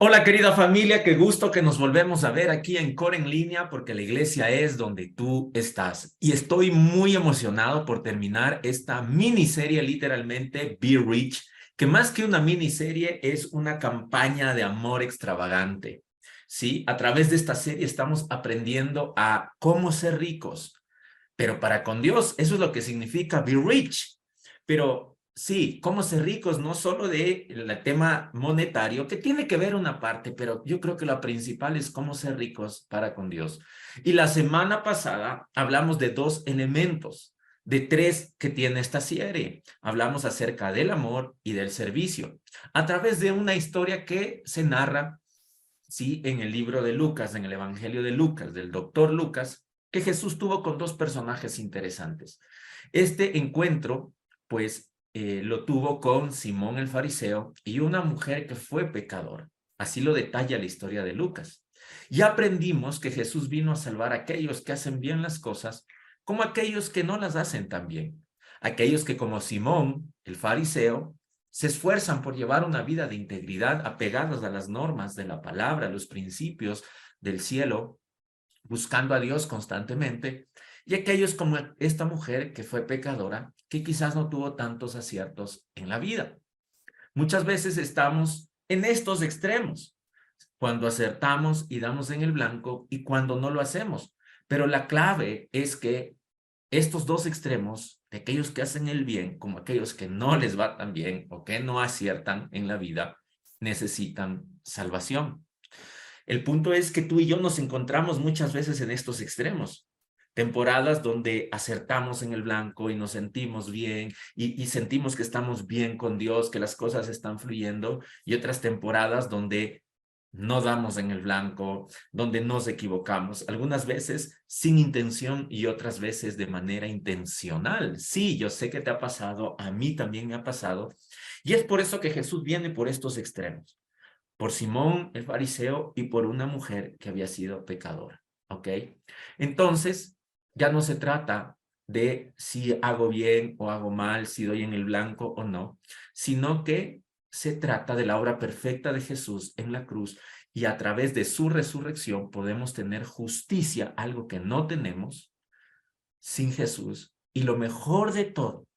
Hola querida familia, qué gusto que nos volvemos a ver aquí en Core en línea porque la iglesia es donde tú estás. Y estoy muy emocionado por terminar esta miniserie literalmente Be Rich, que más que una miniserie es una campaña de amor extravagante. Sí, a través de esta serie estamos aprendiendo a cómo ser ricos, pero para con Dios eso es lo que significa Be Rich. Pero sí, cómo ser ricos, no solo del tema monetario, que tiene que ver una parte, pero yo creo que lo principal es cómo ser ricos para con Dios. Y la semana pasada hablamos de dos elementos, de tres que tiene esta serie. Hablamos acerca del amor y del servicio, a través de una historia que se narra, sí, en el libro de Lucas, en el Evangelio de Lucas, del doctor Lucas, que Jesús tuvo con dos personajes interesantes. Este encuentro, pues, lo tuvo con Simón el fariseo y una mujer que fue pecadora. Así lo detalla la historia de Lucas. Ya aprendimos que Jesús vino a salvar a aquellos que hacen bien las cosas, como aquellos que no las hacen tan bien. Aquellos que, como Simón el fariseo, se esfuerzan por llevar una vida de integridad apegados a las normas de la palabra, los principios del cielo, buscando a Dios constantemente, y aquellos como esta mujer que fue pecadora, que quizás no tuvo tantos aciertos en la vida. Muchas veces estamos en estos extremos, cuando acertamos y damos en el blanco y cuando no lo hacemos. Pero la clave es que estos dos extremos, de aquellos que hacen el bien como aquellos que no les va tan bien o que no aciertan en la vida, necesitan salvación. El punto es que tú y yo nos encontramos muchas veces en estos extremos. Temporadas donde acertamos en el blanco y nos sentimos bien y sentimos que estamos bien con Dios, que las cosas están fluyendo, y otras temporadas donde no damos en el blanco, donde nos equivocamos, algunas veces sin intención y otras veces de manera intencional. Sí, yo sé que te ha pasado, a mí también me ha pasado, y es por eso que Jesús viene por estos extremos, por Simón el fariseo y por una mujer que había sido pecadora, ¿ok? Entonces, ya no se trata de si hago bien o hago mal, si doy en el blanco o no, sino que se trata de la obra perfecta de Jesús en la cruz, y a través de su resurrección podemos tener justicia, algo que no tenemos sin Jesús, y lo mejor de todo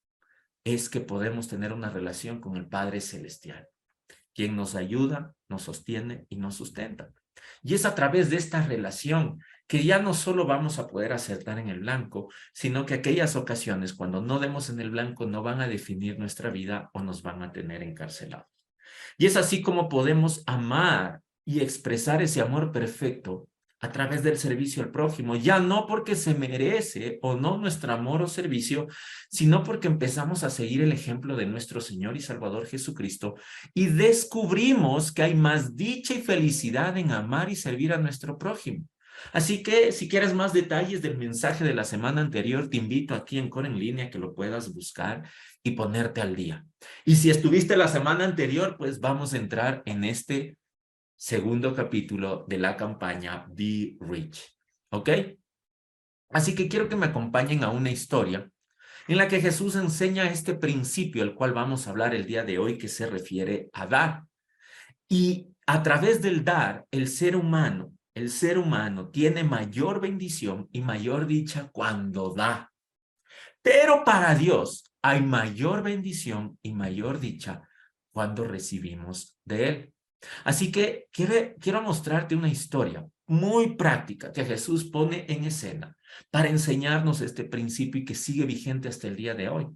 es que podemos tener una relación con el Padre Celestial, quien nos ayuda, nos sostiene y nos sustenta. Y es a través de esta relación que ya no solo vamos a poder acertar en el blanco, sino que aquellas ocasiones cuando no demos en el blanco no van a definir nuestra vida o nos van a tener encarcelados. Y es así como podemos amar y expresar ese amor perfecto a través del servicio al prójimo, ya no porque se merece o no nuestro amor o servicio, sino porque empezamos a seguir el ejemplo de nuestro Señor y Salvador Jesucristo y descubrimos que hay más dicha y felicidad en amar y servir a nuestro prójimo. Así que si quieres más detalles del mensaje de la semana anterior, te invito aquí en Core en línea que lo puedas buscar y ponerte al día. Y si estuviste la semana anterior, pues vamos a entrar en este segundo capítulo de la campaña Be Rich, ¿ok? Así que quiero que me acompañen a una historia en la que Jesús enseña este principio, el cual vamos a hablar el día de hoy, que se refiere a dar. Y a través del dar, el ser humano tiene mayor bendición y mayor dicha cuando da. Pero para Dios hay mayor bendición y mayor dicha cuando recibimos de Él. Así que quiero mostrarte una historia muy práctica que Jesús pone en escena para enseñarnos este principio y que sigue vigente hasta el día de hoy.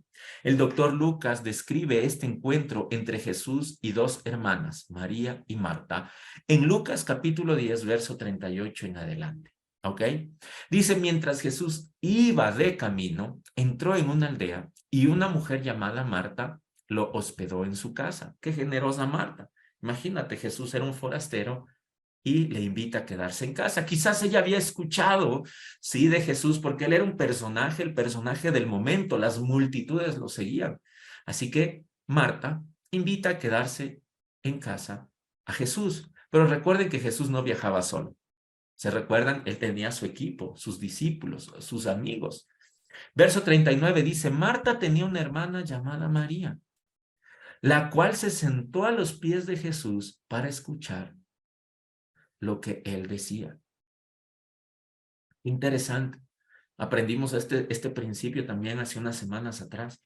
El doctor Lucas describe este encuentro entre Jesús y dos hermanas, María y Marta, en Lucas capítulo 10, verso 38 en adelante. ¿Ok? Dice, mientras Jesús iba de camino, entró en una aldea y una mujer llamada Marta lo hospedó en su casa. ¡Qué generosa Marta! Imagínate, Jesús era un forastero y le invita a quedarse en casa. Quizás ella había escuchado, sí, de Jesús, porque él era un personaje, el personaje del momento, las multitudes lo seguían. Así que Marta invita a quedarse en casa a Jesús. Pero recuerden que Jesús no viajaba solo. ¿Se recuerdan? Él tenía su equipo, sus discípulos, sus amigos. Verso 39 dice, Marta tenía una hermana llamada María, la cual se sentó a los pies de Jesús para escuchar lo que él decía. Interesante. Aprendimos este principio también hace unas semanas atrás.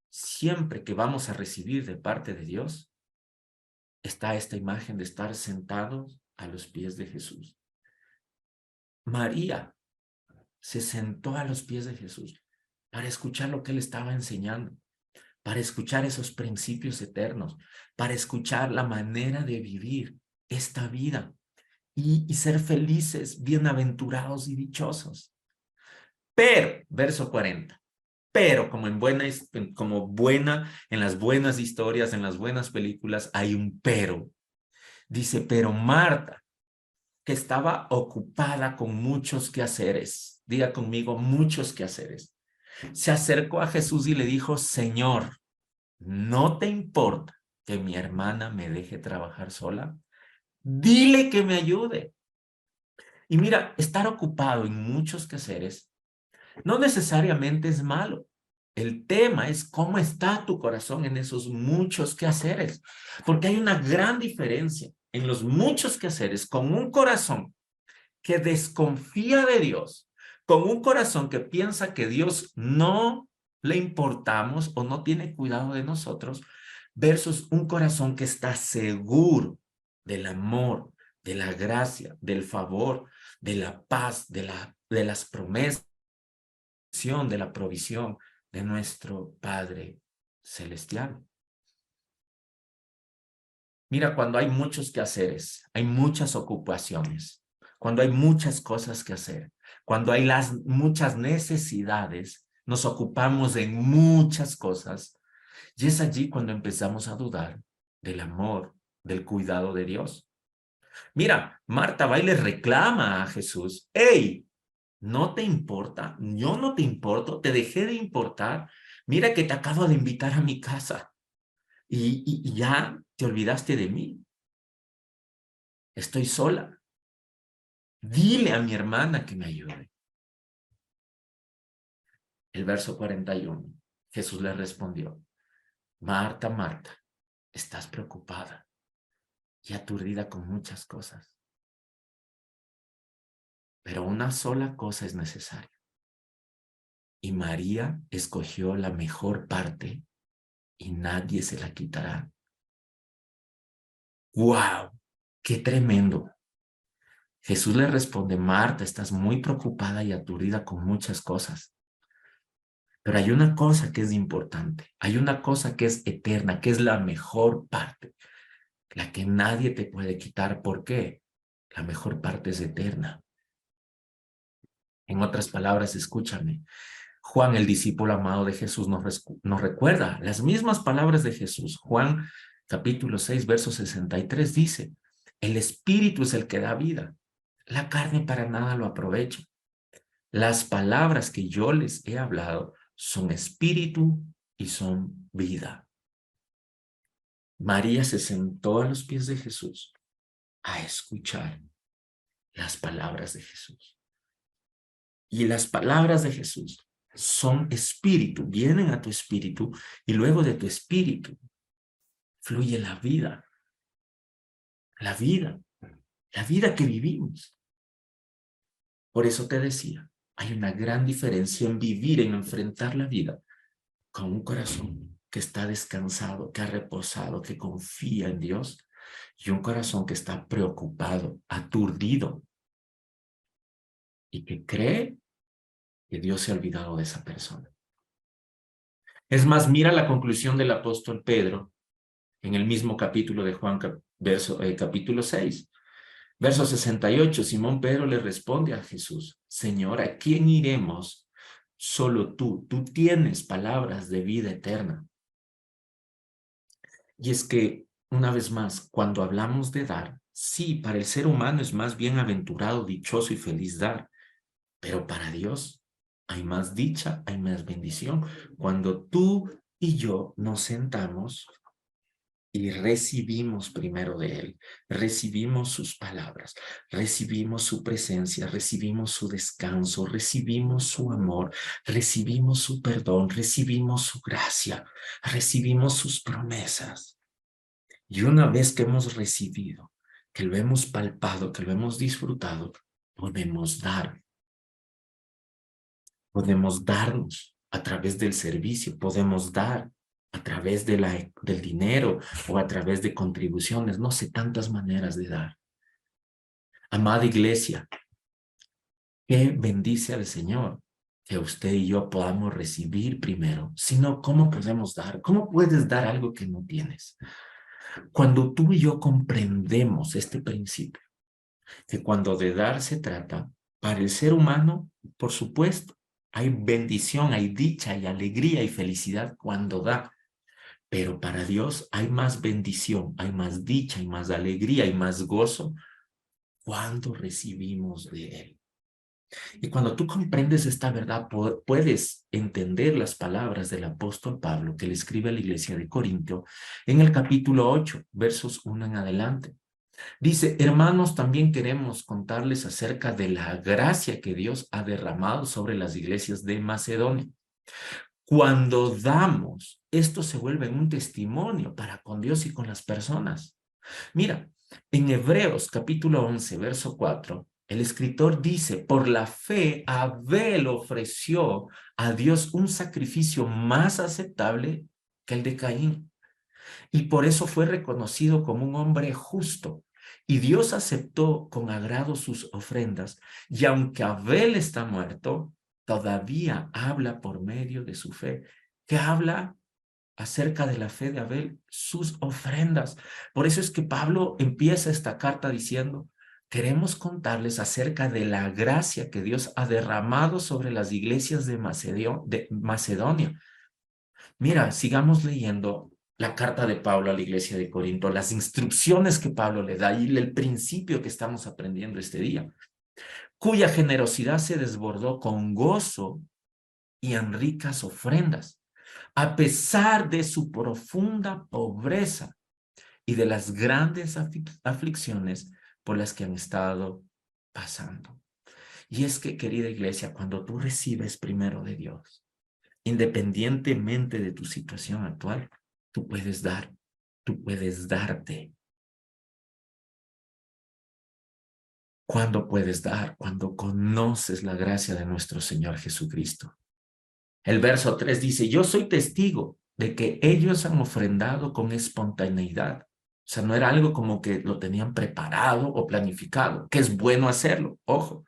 Siempre que vamos a recibir de parte de Dios, está esta imagen de estar sentados a los pies de Jesús. María se sentó a los pies de Jesús para escuchar lo que él estaba enseñando, para escuchar esos principios eternos, para escuchar la manera de vivir esta vida y ser felices, bienaventurados y dichosos. Pero, verso 40, pero como en las buenas historias, en las buenas películas, hay un pero. Dice, pero Marta, que estaba ocupada con muchos quehaceres, diga conmigo, muchos quehaceres, se acercó a Jesús y le dijo, Señor, ¿no te importa que mi hermana me deje trabajar sola? Dile que me ayude. Y mira, estar ocupado en muchos quehaceres no necesariamente es malo. El tema es cómo está tu corazón en esos muchos quehaceres, porque hay una gran diferencia en los muchos quehaceres con un corazón que desconfía de Dios, con un corazón que piensa que Dios no le importamos o no tiene cuidado de nosotros, versus un corazón que está seguro del amor, de la gracia, del favor, de la paz, de las promesas, de la provisión de nuestro Padre Celestial. Mira, cuando hay muchos quehaceres, hay muchas ocupaciones, cuando hay muchas cosas que hacer, cuando hay muchas necesidades, nos ocupamos en muchas cosas y es allí cuando empezamos a dudar del amor, del cuidado de Dios. Mira, Marta va y le reclama a Jesús, hey, ¿no te importa? Yo no te importo, te dejé de importar. Mira que te acabo de invitar a mi casa y ya te olvidaste de mí. Estoy sola. Dile a mi hermana que me ayude. El verso 41. Jesús le respondió, Marta, Marta, estás preocupada y aturdida con muchas cosas, pero una sola cosa es necesaria. Y María escogió la mejor parte y nadie se la quitará. ¡Wow! ¡Qué tremendo! Jesús le responde, Marta, estás muy preocupada y aturdida con muchas cosas. Pero hay una cosa que es importante, hay una cosa que es eterna, que es la mejor parte, la que nadie te puede quitar. ¿Por qué? La mejor parte es eterna. En otras palabras, escúchame. Juan, el discípulo amado de Jesús, nos recuerda las mismas palabras de Jesús. Juan, capítulo 6, verso 63, dice, el Espíritu es el que da vida. La carne para nada lo aprovecha. Las palabras que yo les he hablado son espíritu y son vida. María se sentó a los pies de Jesús a escuchar las palabras de Jesús. Y las palabras de Jesús son espíritu, vienen a tu espíritu y luego de tu espíritu fluye la vida que vivimos. Por eso te decía, hay una gran diferencia en vivir, en enfrentar la vida con un corazón que está descansado, que ha reposado, que confía en Dios, y un corazón que está preocupado, aturdido, y que cree que Dios se ha olvidado de esa persona. Es más, mira la conclusión del apóstol Pedro en el mismo capítulo de Juan, capítulo 6. Verso 68, Simón Pedro le responde a Jesús, Señor, ¿a quién iremos? Solo tú tienes palabras de vida eterna. Y es que, una vez más, cuando hablamos de dar, sí, para el ser humano es más bienaventurado, dichoso y feliz dar, pero para Dios hay más dicha, hay más bendición. Cuando tú y yo nos sentamos y recibimos primero de Él, recibimos sus palabras, recibimos su presencia, recibimos su descanso, recibimos su amor, recibimos su perdón, recibimos su gracia, recibimos sus promesas. Y una vez que hemos recibido que lo hemos palpado, que lo hemos disfrutado, podemos dar. Podemos darnos a través del servicio, podemos dar a través de del dinero o a través de contribuciones, no sé, tantas maneras de dar. Amada iglesia, que bendice al Señor que usted y yo podamos recibir primero, sino cómo podemos dar, cómo puedes dar algo que no tienes. Cuando tú y yo comprendemos este principio, que cuando de dar se trata, para el ser humano, por supuesto, hay bendición, hay dicha, hay alegría y felicidad cuando da. Pero para Dios hay más bendición, hay más dicha, hay más alegría, hay más gozo cuando recibimos de Él. Y cuando tú comprendes esta verdad, puedes entender las palabras del apóstol Pablo que le escribe a la iglesia de Corinto en el capítulo 8, versos 1 en adelante. Dice, hermanos, también queremos contarles acerca de la gracia que Dios ha derramado sobre las iglesias de Macedonia. Cuando damos, esto se vuelve un testimonio para con Dios y con las personas. Mira, en Hebreos capítulo 11, verso 4, el escritor dice, por la fe Abel ofreció a Dios un sacrificio más aceptable que el de Caín. Y por eso fue reconocido como un hombre justo. Y Dios aceptó con agrado sus ofrendas. Y aunque Abel está muerto, todavía habla por medio de su fe. ¿Qué habla acerca de la fe de Abel? Sus ofrendas. Por eso es que Pablo empieza esta carta diciendo, queremos contarles acerca de la gracia que Dios ha derramado sobre las iglesias de Macedonia. Mira, sigamos leyendo la carta de Pablo a la iglesia de Corinto, las instrucciones que Pablo le da y el principio que estamos aprendiendo este día, cuya generosidad se desbordó con gozo y en ricas ofrendas, a pesar de su profunda pobreza y de las grandes aflicciones por las que han estado pasando. Y es que, querida iglesia, cuando tú recibes primero de Dios, independientemente de tu situación actual, tú puedes dar, tú puedes darte. ¿Cuándo puedes dar? Cuando conoces la gracia de nuestro Señor Jesucristo. El verso 3 dice, yo soy testigo de que ellos han ofrendado con espontaneidad. O sea, no era algo como que lo tenían preparado o planificado, que es bueno hacerlo, ojo,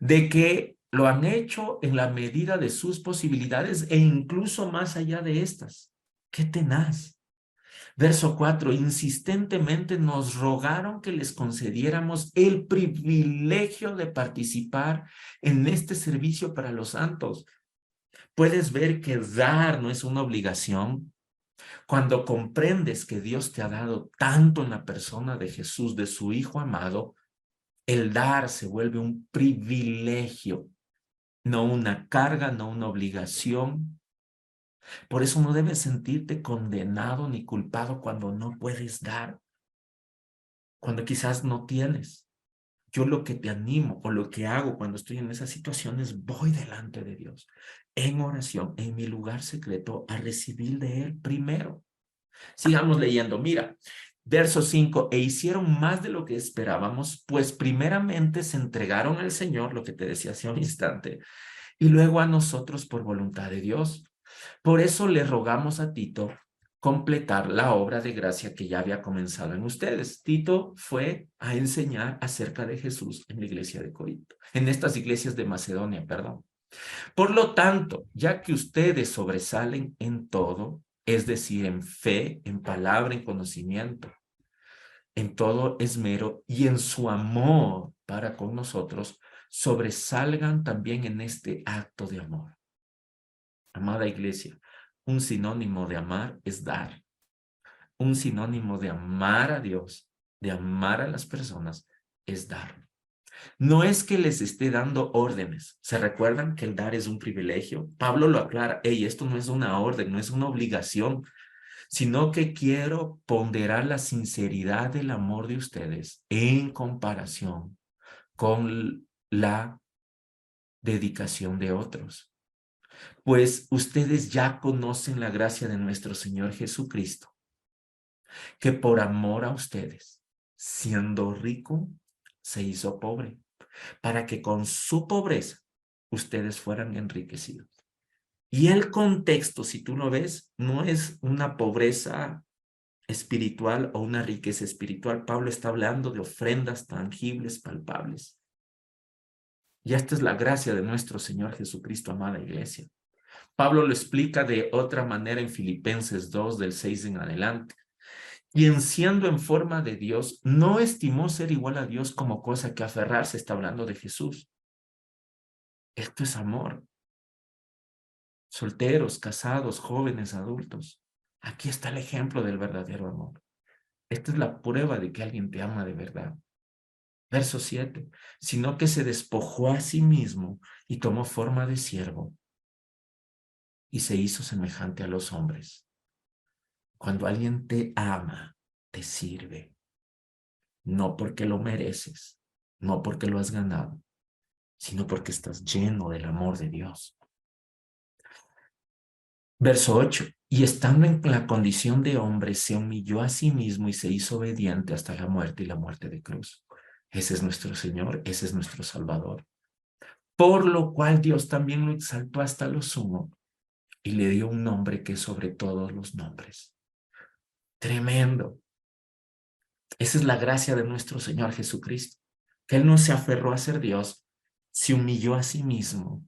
de que lo han hecho en la medida de sus posibilidades e incluso más allá de estas. ¡Qué tenaz! Verso 4, insistentemente nos rogaron que les concediéramos el privilegio de participar en este servicio para los santos. Puedes ver que dar no es una obligación. Cuando comprendes que Dios te ha dado tanto en la persona de Jesús, de su Hijo amado, el dar se vuelve un privilegio, no una carga, no una obligación. Por eso no debes sentirte condenado ni culpado cuando no puedes dar, cuando quizás no tienes. Yo lo que te animo o lo que hago cuando estoy en esas situaciones, voy delante de Dios en oración, en mi lugar secreto, a recibir de Él primero. Sigamos leyendo. Mira, verso 5, e hicieron más de lo que esperábamos, pues primeramente se entregaron al Señor, lo que te decía hace un instante, y luego a nosotros por voluntad de Dios. Por eso le rogamos a Tito completar la obra de gracia que ya había comenzado en ustedes. Tito fue a enseñar acerca de Jesús en la iglesia de Corinto, en estas iglesias de Macedonia, perdón. Por lo tanto, ya que ustedes sobresalen en todo, es decir, en fe, en palabra, en conocimiento, en todo esmero y en su amor para con nosotros, sobresalgan también en este acto de amor. Amada iglesia, un sinónimo de amar es dar. Un sinónimo de amar a Dios, de amar a las personas, es dar. No es que les esté dando órdenes. ¿Se recuerdan que el dar es un privilegio? Pablo lo aclara. Hey, esto no es una orden, no es una obligación, sino que quiero ponderar la sinceridad del amor de ustedes en comparación con la dedicación de otros. Pues ustedes ya conocen la gracia de nuestro Señor Jesucristo, que por amor a ustedes siendo rico, se hizo pobre, para que con su pobreza ustedes fueran enriquecidos. Y el contexto, si tú lo ves, no es una pobreza espiritual o una riqueza espiritual. Pablo está hablando de ofrendas tangibles, palpables. Y esta es la gracia de nuestro Señor Jesucristo, amada iglesia. Pablo lo explica de otra manera en Filipenses 2, del 6 en adelante. Quien siendo en forma de Dios, no estimó ser igual a Dios como cosa que aferrarse. Está hablando de Jesús. Esto es amor. Solteros, casados, jóvenes, adultos. Aquí está el ejemplo del verdadero amor. Esta es la prueba de que alguien te ama de verdad. Verso 7. Sino que se despojó a sí mismo y tomó forma de siervo y se hizo semejante a los hombres. Cuando alguien te ama, te sirve. No porque lo mereces, no porque lo has ganado, sino porque estás lleno del amor de Dios. Verso 8. Y estando en la condición de hombre, se humilló a sí mismo y se hizo obediente hasta la muerte y la muerte de cruz. Ese es nuestro Señor, ese es nuestro Salvador. Por lo cual Dios también lo exaltó hasta lo sumo y le dio un nombre que es sobre todos los nombres. Tremendo. Esa es la gracia de nuestro Señor Jesucristo, que Él no se aferró a ser Dios, se humilló a sí mismo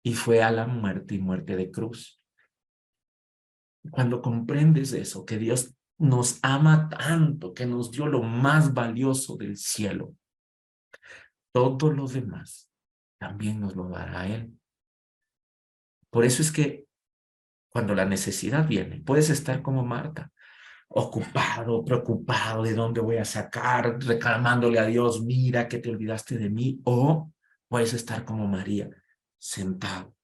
y fue a la muerte y muerte de cruz. Cuando comprendes eso, que Dios nos ama tanto, que nos dio lo más valioso del cielo, todo lo demás también nos lo dará Él. Por eso es que cuando la necesidad viene, puedes estar como Marta, ocupado, preocupado de dónde voy a sacar, reclamándole a Dios, mira que te olvidaste de mí, o puedes estar como María, sentado,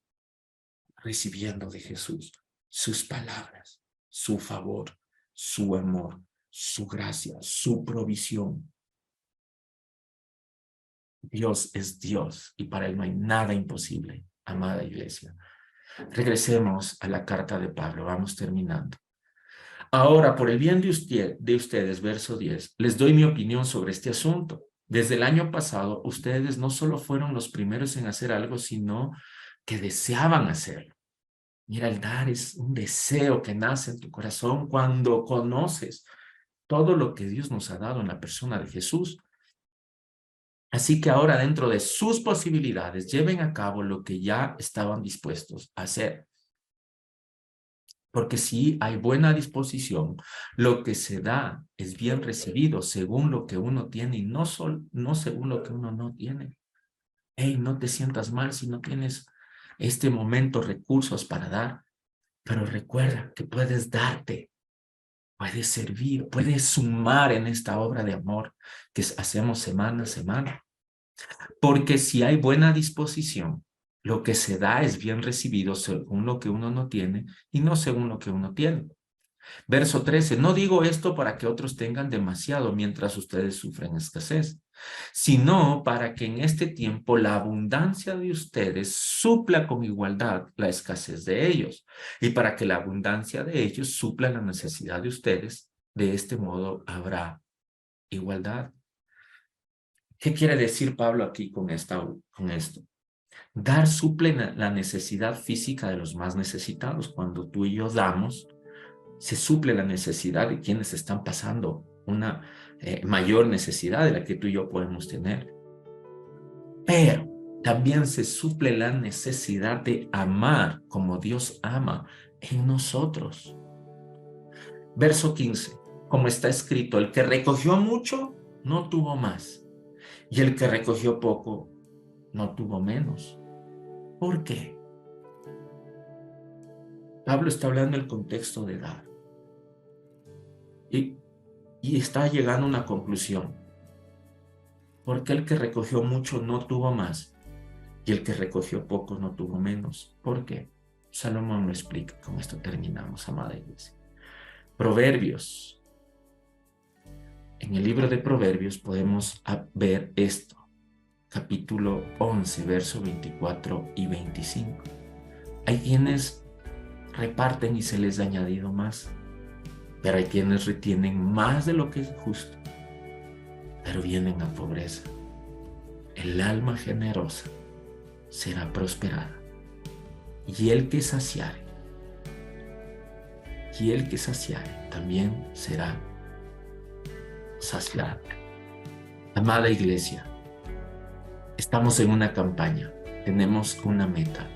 recibiendo de Jesús sus palabras, su favor, su amor, su gracia, su provisión. Dios es Dios y para Él no hay nada imposible, amada iglesia. Regresemos a la carta de Pablo, vamos terminando. Ahora, por el bien de ustedes, verso 10, les doy mi opinión sobre este asunto. Desde el año pasado, ustedes no solo fueron los primeros en hacer algo, sino que deseaban hacerlo. Mira, el dar es un deseo que nace en tu corazón cuando conoces todo lo que Dios nos ha dado en la persona de Jesús. Así que ahora, dentro de sus posibilidades, lleven a cabo lo que ya estaban dispuestos a hacer. Porque si hay buena disposición, lo que se da es bien recibido según lo que uno tiene y no según lo que uno no tiene. Hey, no te sientas mal si no tienes este momento recursos para dar, pero recuerda que puedes darte, puedes servir, puedes sumar en esta obra de amor que hacemos semana a semana. Porque si hay buena disposición, lo que se da es bien recibido según lo que uno no tiene y no según lo que uno tiene. Verso 13, no digo esto para que otros tengan demasiado mientras ustedes sufren escasez, sino para que en este tiempo la abundancia de ustedes supla con igualdad la escasez de ellos y para que la abundancia de ellos supla la necesidad de ustedes. De este modo habrá igualdad. ¿Qué quiere decir Pablo aquí con esto? Dar suple la necesidad física de los más necesitados. Cuando tú y yo damos, se suple la necesidad de quienes están pasando una mayor necesidad de la que tú y yo podemos tener. Pero también se suple la necesidad de amar como Dios ama en nosotros. Verso 15, como está escrito, el que recogió mucho no tuvo más, y el que recogió poco no tuvo menos. ¿Por qué? Pablo está hablando del contexto de dar. Y está llegando a una conclusión. Porque el que recogió mucho no tuvo más, y el que recogió poco no tuvo menos. ¿Por qué? Salomón lo explica. Con esto terminamos, amada iglesia. Proverbios. En el libro de Proverbios podemos ver esto. Capítulo 11, versos 24 y 25. Hay quienes reparten y se les ha añadido más, pero hay quienes retienen más de lo que es justo. pero vienen a pobreza. El alma generosa será prosperada, y el que saciare también será saciado. Amada iglesia, estamos en una campaña, tenemos una meta: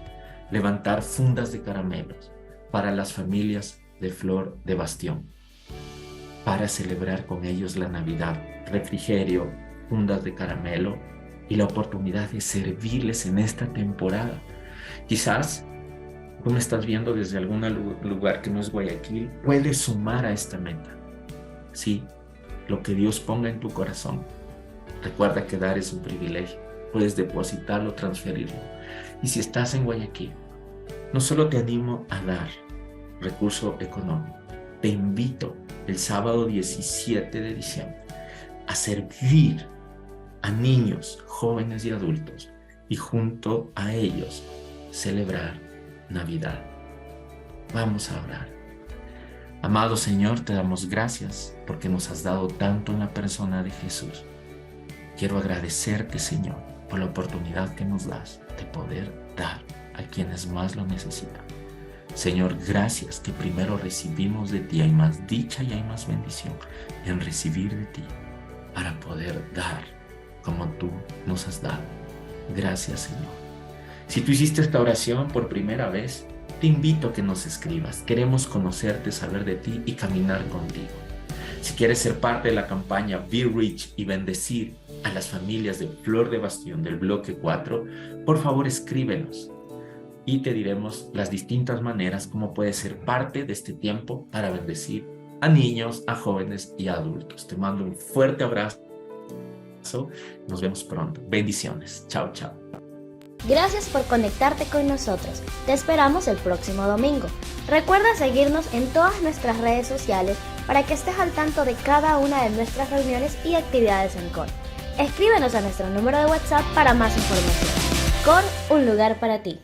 levantar fundas de caramelos para las familias de Flor de Bastión, para celebrar con ellos la Navidad, refrigerio, fundas de caramelo y la oportunidad de servirles en esta temporada. Quizás tú me estás viendo desde algún lugar que no es Guayaquil, puedes sumar a esta meta. Sí, lo que Dios ponga en tu corazón. Recuerda que dar es un privilegio. Puedes depositarlo, transferirlo. Y si estás en Guayaquil, no solo te animo a dar recurso económico, te invito el sábado 17 de diciembre a servir a niños, jóvenes y adultos, y junto a ellos celebrar Navidad. Vamos a orar. Amado Señor, te damos gracias porque nos has dado tanto en la persona de Jesús. Quiero agradecerte, Señor, por la oportunidad que nos das de poder dar a quienes más lo necesitan. Señor, gracias que primero recibimos de ti. Hay más dicha y hay más bendición en recibir de ti para poder dar como tú nos has dado. Gracias, Señor. Si tú hiciste esta oración por primera vez, te invito a que nos escribas. Queremos conocerte, saber de ti y caminar contigo. Si quieres ser parte de la campaña Be Rich y bendecir a las familias de Flor de Bastión del bloque 4, por favor escríbenos y te diremos las distintas maneras como puedes ser parte de este tiempo para bendecir a niños, a jóvenes y a adultos. Te mando un fuerte abrazo. Nos vemos pronto. Bendiciones. Chao, chao. Gracias por conectarte con nosotros. Te esperamos el próximo domingo. Recuerda seguirnos en todas nuestras redes sociales para que estés al tanto de cada una de nuestras reuniones y actividades en COR. Escríbenos a nuestro número de WhatsApp para más información. COR, un lugar para ti.